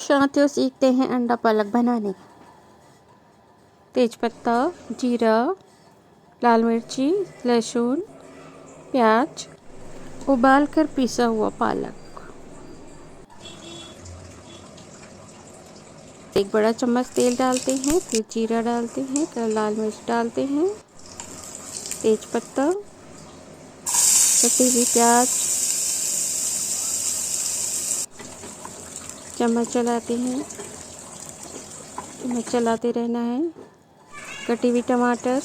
साथियों सीखते हैं अंडा पालक बनाने। तेज़पत्ता, जीरा, लाल मिर्ची, लहसुन, प्याज, उबाल कर पिसा हुआ पालक। एक बड़ा चम्मच तेल डालते हैं, फिर जीरा डालते हैं, फिर लाल मिर्च डालते हैं, तेज़पत्ता, कटी हुई प्याज, चम्मच चलाते हैं, चम्मच चलाते रहना है। कटी हुई टमाटर,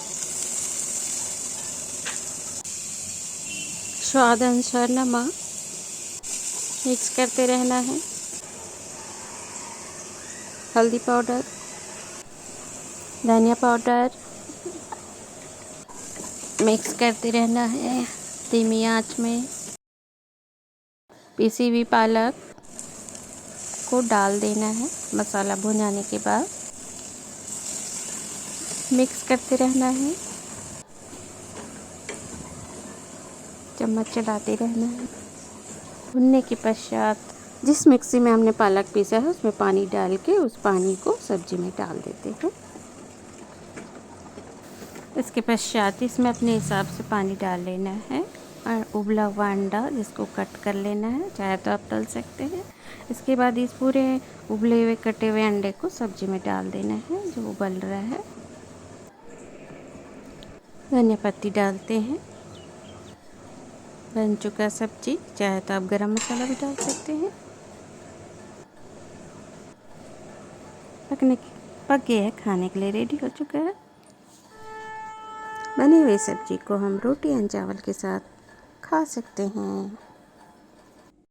स्वाद अनुसार नमक, मिक्स करते रहना है। हल्दी पाउडर, धनिया पाउडर, मिक्स करते रहना है धीमी आंच में। पिसी हुई पालक को डाल देना है। मसाला भुन जाने के बाद मिक्स करते रहना है, चम्मच चलाते रहना है। भुनने के पश्चात जिस मिक्सी में हमने पालक पीसा है उसमें पानी डाल के उस पानी को सब्जी में डाल देते हैं। इसके पश्चात इसमें अपने हिसाब से पानी डाल लेना है और उबला हुआ अंडा जिसको कट कर लेना है, चाहे तो आप तल सकते हैं। इसके बाद इस पूरे उबले हुए कटे हुए अंडे को सब्जी में डाल देना है जो उबल रहा है। धनिया पत्ती डालते हैं। बन चुका सब्जी, चाहे तो आप गरम मसाला भी डाल सकते हैं। पक गया है, खाने के लिए रेडी हो चुका है। बनी हुई सब्जी को हम रोटी एंड चावल के साथ खा सकते हैं।